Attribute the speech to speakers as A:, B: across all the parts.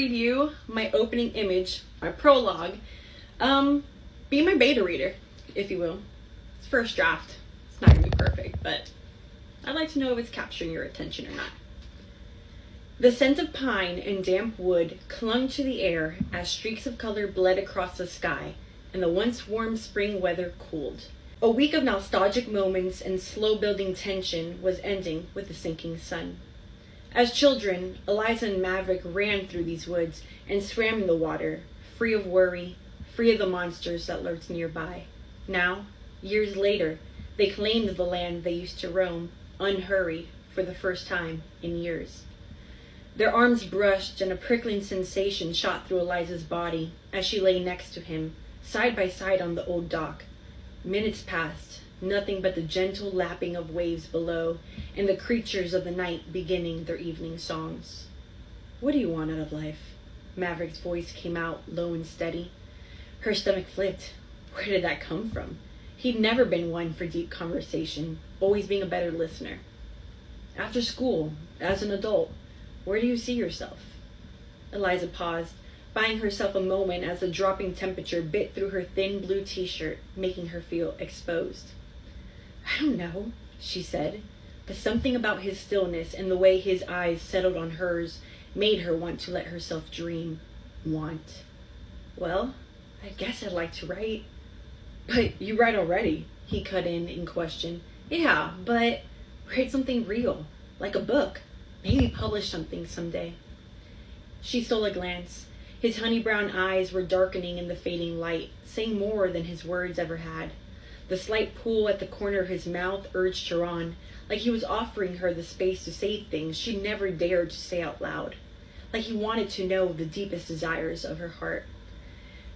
A: read you my opening image, my prologue. Be my beta reader, if you will. It's first draft. It's not gonna be perfect, but I'd like to know if it's capturing your attention or not. The scent of pine and damp wood clung to the air as streaks of color bled across the sky, and the once warm spring weather cooled. A week of nostalgic moments and slow-building tension was ending with the sinking sun. As children, Eliza and Maverick ran through these woods and swam in the water, free of worry, free of the monsters that lurked nearby. Now, years later, they claimed the land they used to roam, unhurried, for the first time in years. Their arms brushed and a prickling sensation shot through Eliza's body as she lay next to him, side by side on the old dock. Minutes passed, nothing but the gentle lapping of waves below and the creatures of the night beginning their evening songs. "What do you want out of life?" Maverick's voice came out low and steady. Her stomach flipped. Where did that come from? He'd never been one for deep conversation, always being a better listener. "After school, as an adult, where do you see yourself?" Eliza paused, buying herself a moment as the dropping temperature bit through her thin blue t-shirt, making her feel exposed. "I don't know," she said, but something about his stillness and the way his eyes settled on hers made her want to let herself dream. "Well, I guess I'd like to write." "But you write already," he cut in question. "Yeah, but write something real, like a book, maybe publish something someday." She stole a glance. His honey brown eyes were darkening in the fading light, saying more than his words ever had. The slight pull at the corner of his mouth urged her on, like he was offering her the space to say things she never dared to say out loud, like he wanted to know the deepest desires of her heart.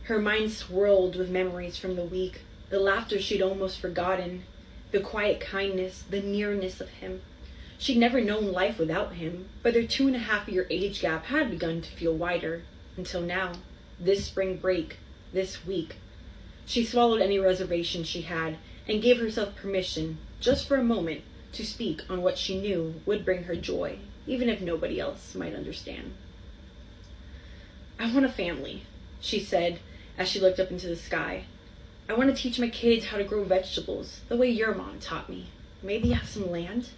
A: Her mind swirled with memories from the week, the laughter she'd almost forgotten, the quiet kindness, the nearness of him. She'd never known life without him, but their 2.5-year age gap had begun to feel wider, until now, this spring break, this week. She swallowed any reservation she had and gave herself permission, just for a moment, to speak on what she knew would bring her joy, even if nobody else might understand. "I want a family," she said as she looked up into the sky. "I want to teach my kids how to grow vegetables, the way your mom taught me. Maybe have some land."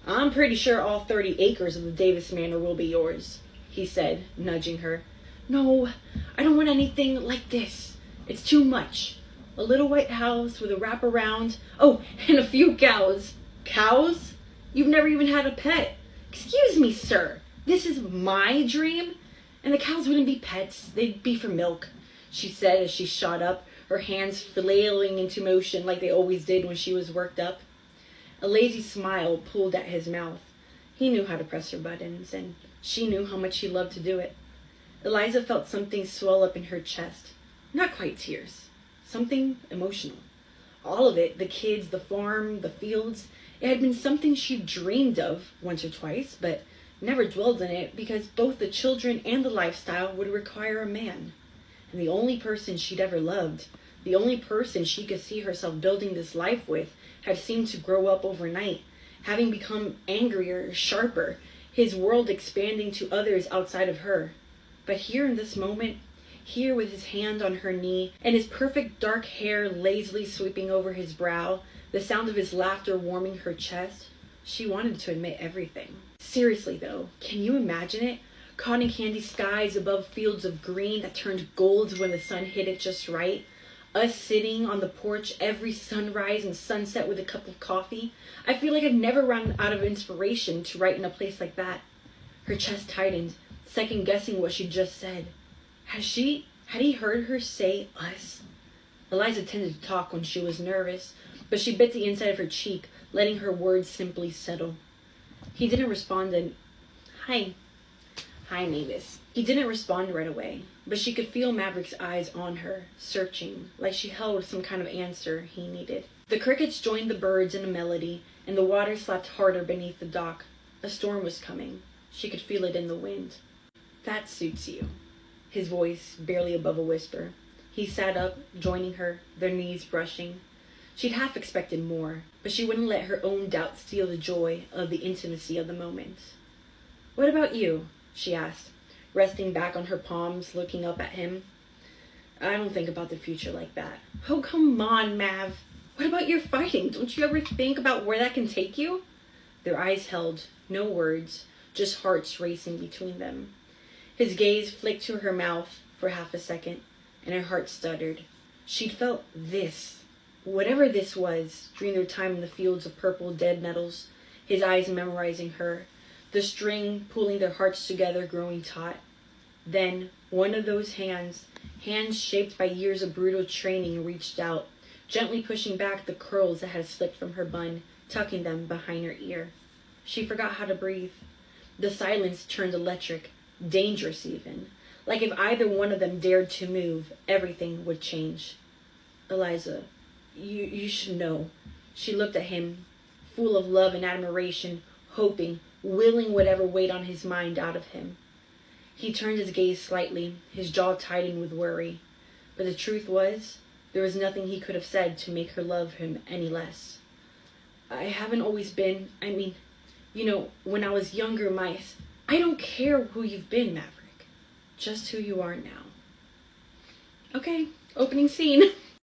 A: "I'm pretty sure all 30 acres of the Davis Manor will be yours," he said, nudging her. "No, I don't want anything like this. It's too much. A little white house with a wraparound. Oh, and a few cows." "Cows? You've never even had a pet." "Excuse me, sir. This is my dream. And the cows wouldn't be pets. They'd be for milk," she said as she shot up, her hands flailing into motion like they always did when she was worked up. A lazy smile pulled at his mouth. He knew how to press her buttons, and she knew how much he loved to do it. Eliza felt something swell up in her chest. Not quite tears. Something emotional. All of it, the kids, the farm, the fields. It had been something she'd dreamed of once or twice, but never dwelled in it because both the children and the lifestyle would require a man. And the only person she'd ever loved, the only person she could see herself building this life with, had seemed to grow up overnight, having become angrier, sharper, his world expanding to others outside of her. But here in this moment, here with his hand on her knee, and his perfect dark hair lazily sweeping over his brow, the sound of his laughter warming her chest, she wanted to admit everything. Seriously though, can you imagine it? Cotton candy skies above fields of green that turned gold when the sun hit it just right. Us sitting on the porch every sunrise and sunset with a cup of coffee. I feel like I've never run out of inspiration to write in a place like that. Her chest tightened, second guessing what she'd just said. Had he heard her say us? Eliza tended to talk when she was nervous, but she bit the inside of her cheek, letting her words simply settle. He didn't respond and, Hi, Mavis. He didn't respond right away, but she could feel Maverick's eyes on her, searching, like she held some kind of answer he needed. The crickets joined the birds in a melody, and the water slapped harder beneath the dock. A storm was coming. She could feel it in the wind. That suits you. His voice barely above a whisper. He sat up, joining her, their knees brushing. She'd half expected more, but she wouldn't let her own doubt steal the joy of the intimacy of the moment. What about you? She asked. resting back on her palms, looking up at him. I don't think about the future like that. Oh, come on, Mav. What about your fighting? Don't you ever think about where that can take you? Their eyes held, no words, just hearts racing between them. His gaze flicked to her mouth for half a second, and her heart stuttered. She'd felt this, whatever this was, during their time in the fields of purple dead nettles, his eyes memorizing her, the string pulling their hearts together growing taut. Then, one of those hands shaped by years of brutal training, reached out, gently pushing back the curls that had slipped from her bun, tucking them behind her ear. She forgot how to breathe. The silence turned electric, dangerous even. Like if either one of them dared to move, everything would change. Eliza, you should know. She looked at him, full of love and admiration, hoping, willing whatever weighed on his mind out of him. He turned his gaze slightly, his jaw tightened with worry. But the truth was, there was nothing he could have said to make her love him any less. I haven't always been, when I was younger, I don't care who you've been, Maverick. Just who you are now. Okay, opening scene.